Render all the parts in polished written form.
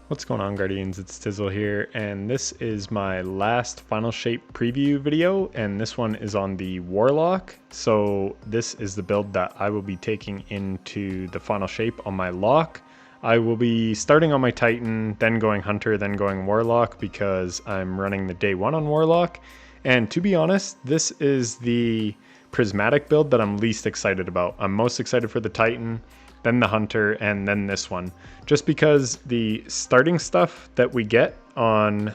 What's going on, Guardians? It's Tizzle here, and this is my last Final Shape preview video, and this one is on the Warlock. So this is the build that I will be taking into the Final Shape on my Lock. I will be starting on my Titan, then going Hunter, then going Warlock, because I'm running the day one on Warlock. And to be honest, this is the Prismatic build that I'm least excited about. I'm most excited for the Titan, then the Hunter, and then this one. Just because the starting stuff that we get on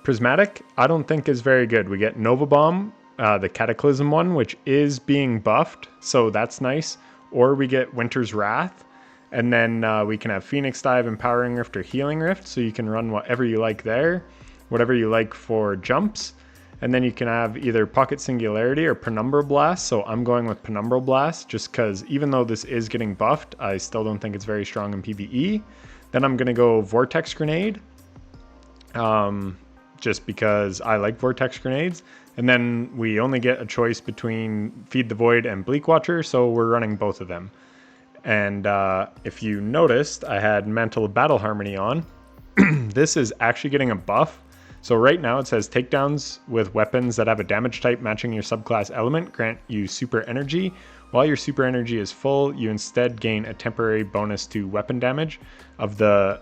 Prismatic, I don't think is very good. We get Nova Bomb, the Cataclysm one, which is being buffed, so that's nice. Or we get Winter's Wrath, and then we can have Phoenix Dive, Empowering Rift, or Healing Rift, so you can run whatever you like there, whatever you like for jumps. And then you can have either Pocket Singularity or Penumbral Blast. So I'm going with Penumbral Blast just because even though this is getting buffed, I still don't think it's very strong in PvE. Then I'm going to go Vortex Grenade just because I like Vortex Grenades. And then we only get a choice between Feed the Void and Bleak Watcher, so we're running both of them. And if you noticed, I had Mantle of Battle Harmony on. This is actually getting a buff. So right now it says takedowns with weapons that have a damage type matching your subclass element grant you super energy. While your super energy is full, you instead gain a temporary bonus to weapon damage of the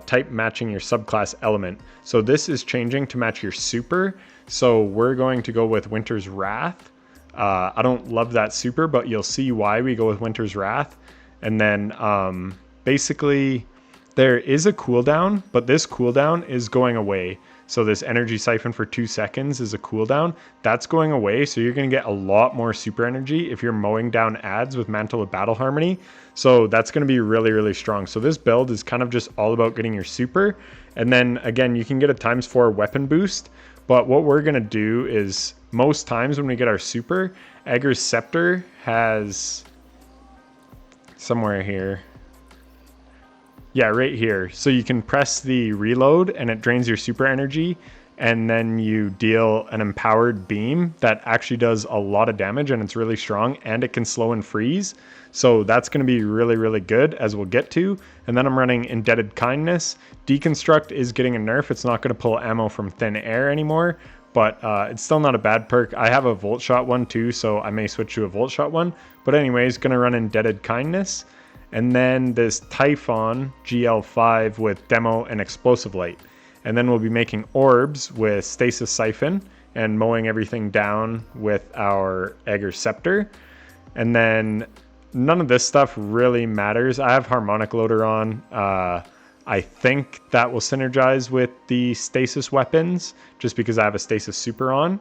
type matching your subclass element. So this is changing to match your super. So we're going to go with Winter's Wrath. I don't love that super, but you'll see why we go with Winter's Wrath. And then basically there is a cooldown, but this cooldown is going away. So this energy siphon for 2 seconds is a cooldown. That's going away, so you're going to get a lot more super energy if you're mowing down ads with Mantle of Battle Harmony. So that's going to be really, really strong. So this build is kind of just all about getting your super. And then, again, you can get a ×4 weapon boost. But what we're going to do is, most times when we get our super, Aegir's Scepter has somewhere here. Yeah, right here. So you can press the reload and it drains your super energy, and then you deal an empowered beam that actually does a lot of damage and it's really strong, and it can slow and freeze. So that's going to be really, really good, as we'll get to. And then I'm running Indebted Kindness. Deconstruct is getting a nerf. It's not going to pull ammo from thin air anymore, but it's still not a bad perk. I have a Volt Shot one too, so I may switch to a Volt Shot one. But anyways, going to run Indebted Kindness. And then this Typhon GL5 with Demo and Explosive Light. And then we'll be making orbs with Stasis Siphon and mowing everything down with our Aegir's Scepter. And then none of this stuff really matters. I have Harmonic Loader on. I think that will synergize with the Stasis weapons just because I have a Stasis Super on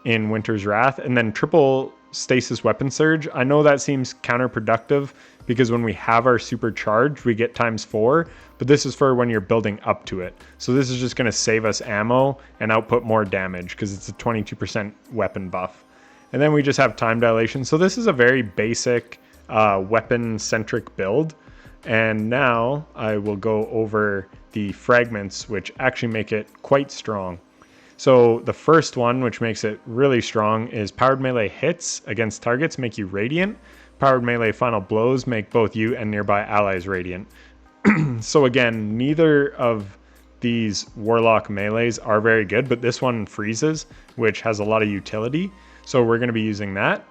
in Winter's Wrath. And then triple Stasis Weapon Surge. I know that seems counterproductive because when we have our super charged, we get ×4, but this is for when you're building up to it. So this is just going to save us ammo and output more damage because it's a 22% weapon buff. And then we just have time dilation. So this is a very basic weapon-centric build. And now I will go over the fragments, which actually make it quite strong. So the first one, which makes it really strong, is powered melee hits against targets make you radiant. Powered melee final blows make both you and nearby allies radiant. So again, neither of these Warlock melees are very good, but this one freezes, which has a lot of utility. So we're going to be using that.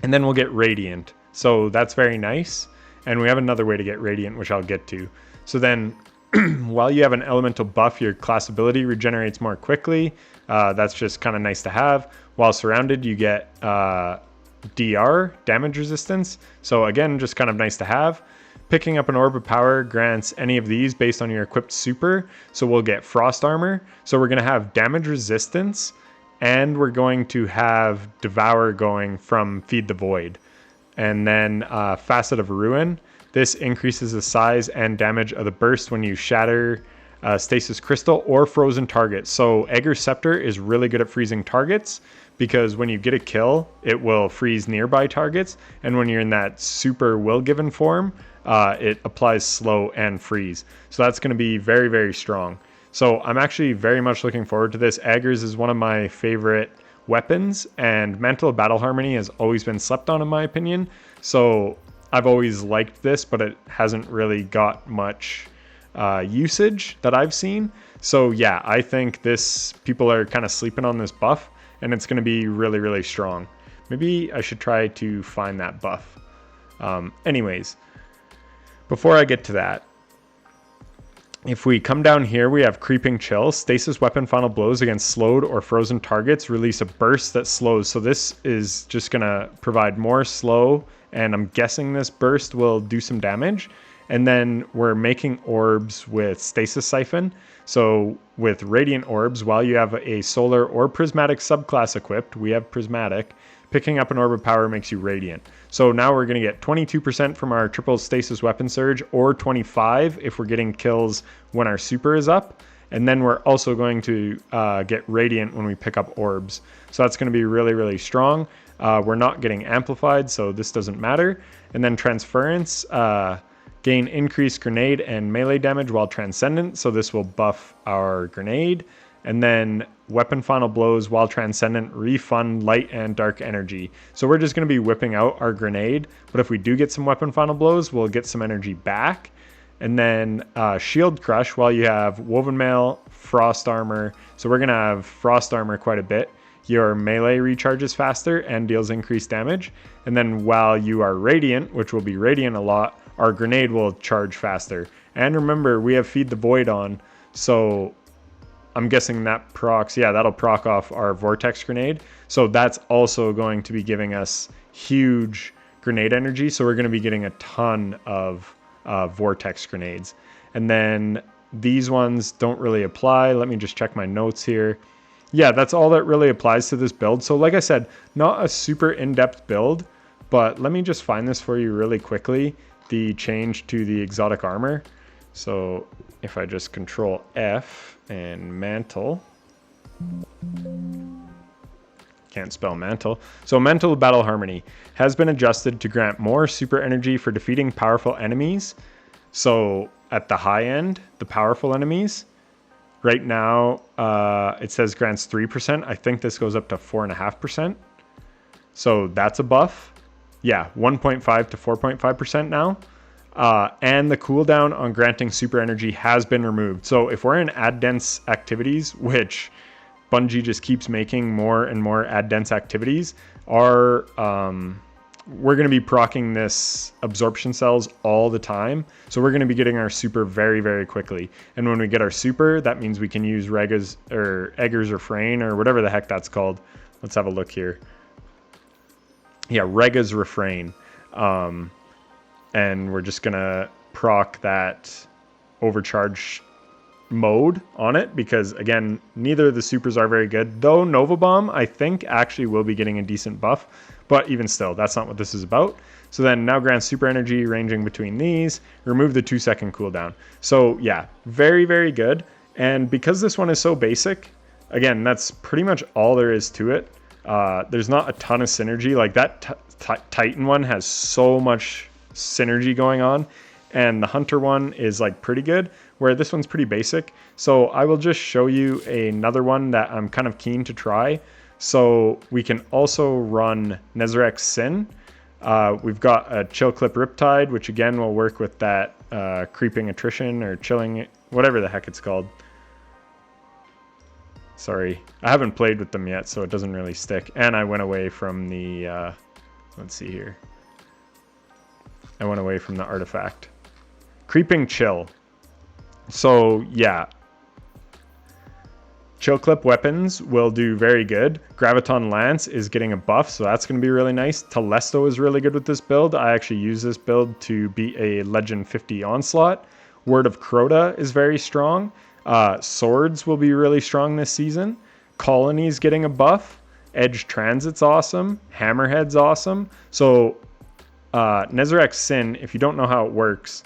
And then we'll get radiant. So that's very nice. And we have another way to get radiant, which I'll get to. So then while you have an elemental buff, your class ability regenerates more quickly. That's just kind of nice to have. While surrounded, you get DR, damage resistance. So again, just kind of nice to have. Picking up an Orb of Power grants any of these based on your equipped super. So we'll get Frost Armor. So we're going to have damage resistance, and we're going to have Devour going from Feed the Void. And then Facet of Ruin. This increases the size and damage of the burst when you shatter Stasis Crystal or frozen targets. So Aegir's Scepter is really good at freezing targets because when you get a kill, it will freeze nearby targets. And when you're in that super will given form, it applies slow and freeze. So that's going to be very, very strong. So I'm actually very much looking forward to this. Aegir's is one of my favorite weapons, and Mantle of Battle Harmony has always been slept on in my opinion. So I've always liked this, but it hasn't really got much usage that I've seen. So yeah, I think people are kind of sleeping on this buff, and it's going to be really, really strong. Maybe I should try to find that buff. Anyways, before I get to that, if we come down here, we have Creeping Chill. Stasis weapon final blows against slowed or frozen targets release a burst that slows. So this is just going to provide more slow, and I'm guessing this burst will do some damage. And then we're making orbs with Stasis Siphon. So with Radiant Orbs, while you have a Solar or Prismatic subclass equipped, we have Prismatic, picking up an Orb of Power makes you Radiant. So now we're going to get 22% from our triple Stasis Weapon Surge, or 25 if we're getting kills when our super is up. And then we're also going to get Radiant when we pick up Orbs. So that's going to be really, really strong. We're not getting Amplified, so this doesn't matter. And then Transference, gain increased grenade and melee damage while Transcendent, so this will buff our grenade. And then weapon final blows while Transcendent refund light and dark energy. So we're just going to be whipping out our grenade, but if we do get some weapon final blows, we'll get some energy back. And then Shield Crush while you have Woven Mail, Frost Armor. So we're going to have Frost Armor quite a bit. Your melee recharges faster and deals increased damage. And then while you are Radiant, which will be Radiant a lot, our grenade will charge faster. And remember, we have Feed the Void on, so I'm guessing that procs, yeah, that'll proc off our Vortex Grenade. So that's also going to be giving us huge grenade energy. So we're going to be getting a ton of Vortex Grenades. And then these ones don't really apply. Let me just check my notes here. Yeah, that's all that really applies to this build. So like I said, not a super in-depth build, but let me just find this for you really quickly. The change to the exotic armor. So if I just control F and mantle, can't spell mantle. So mental battle harmony has been adjusted to grant more super energy for defeating powerful enemies. So at the high end, the powerful enemies, right now it says grants 3%. I think this goes up to 4.5%. So that's a buff. Yeah, 1.5 to 4.5% now. And the cooldown on granting super energy has been removed. So if we're in ad dense activities, which Bungie just keeps making more and more ad dense activities, we're going to be proccing this absorption cells all the time. So we're going to be getting our super very, very quickly. And when we get our super, that means we can use Rega's or Egger's Refrain or whatever the heck that's called. Let's have a look here. Yeah, Rega's Refrain. And we're just going to proc that overcharge mode on it because, again, neither of the supers are very good. Though Nova Bomb, I think, actually will be getting a decent buff. But even still, that's not what this is about. So then now grant super energy ranging between these. Remove the 2-second cooldown. So yeah, very, very good. And because this one is so basic, again, that's pretty much all there is to it. There's not a ton of synergy. Like that Titan one has so much synergy going on, and the Hunter one is like pretty good, where this one's pretty basic. So I will just show you another one that I'm kind of keen to try. So we can also run Nezarec Sin. We've got a Chill Clip Riptide, which again will work with that creeping attrition or chilling, whatever the heck it's called. Sorry, I haven't played with them yet, so it doesn't really stick. And I went away from the, let's see here. I went away from the artifact. Creeping Chill. So yeah, Chill Clip weapons will do very good. Graviton Lance is getting a buff, so that's going to be really nice. Telesto is really good with this build. I actually use this build to beat a Legend 50 Onslaught. Word of Crota is very strong. Swords will be really strong this season. Colony's getting a buff. Edge Transit's awesome. Hammerhead's awesome. So Nezarec Sin, if you don't know how it works,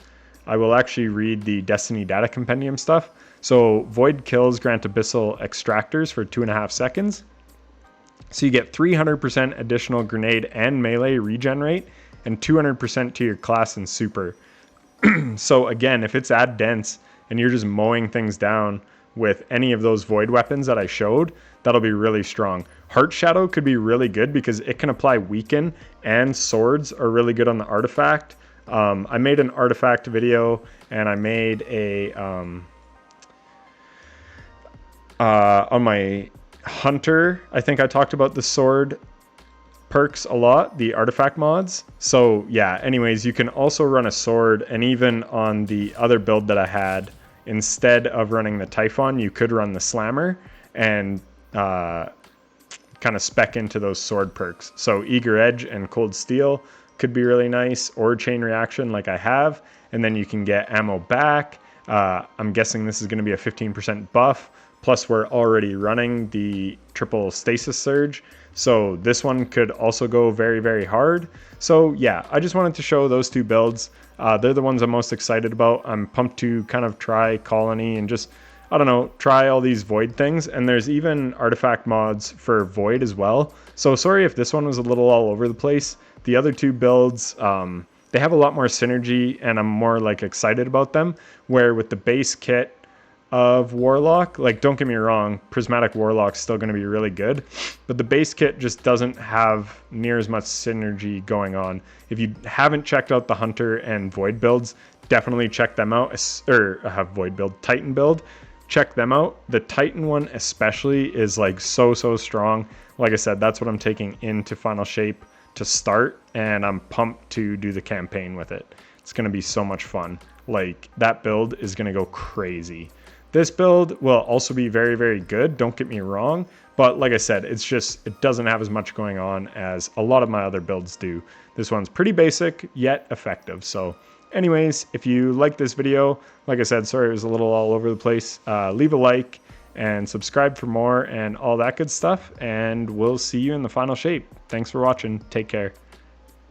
I will actually read the Destiny Data Compendium stuff. So Void kills grant Abyssal Extractors for 2.5 seconds. So you get 300% additional grenade and melee regenerate and 200% to your class and super. So again, if it's ad dense and you're just mowing things down with any of those void weapons that I showed, that'll be really strong. Heart Shadow could be really good because it can apply weaken, and swords are really good on the artifact. I made an artifact video, and I made a on my hunter, I think I talked about the sword perks a lot, the artifact mods. So yeah, anyways, you can also run a sword, and even on the other build that I had, instead of running the Typhon, you could run the Slammer and kind of spec into those sword perks. So Eager Edge and Cold Steel could be really nice, or Chain Reaction like I have, and then you can get ammo back. I'm guessing this is going to be a 15% buff, plus we're already running the triple stasis surge, so this one could also go very, very hard. So yeah, I just wanted to show those two builds. They're the ones I'm most excited about. I'm pumped to kind of try Colony and just, I don't know, try all these Void things. And there's even artifact mods for Void as well. So sorry if this one was a little all over the place. The other two builds, they have a lot more synergy, and I'm more like excited about them. Where with the base kit of Warlock, like, don't get me wrong, Prismatic Warlock's still going to be really good, but the base kit just doesn't have near as much synergy going on. If you haven't checked out the Hunter and Void builds, definitely check them out, or have Void build, Titan build, check them out. The Titan one especially is like so strong. Like I said, that's what I'm taking into Final Shape to start, and I'm pumped to do the campaign with it. It's going to be so much fun. Like, that build is going to go crazy. This build will also be very, very good, don't get me wrong, but like I said, it's just, it doesn't have as much going on as a lot of my other builds do. This one's pretty basic, yet effective. So anyways, if you like this video, like I said, sorry it was a little all over the place, leave a like and subscribe for more and all that good stuff, and we'll see you in the Final Shape. Thanks for watching, take care.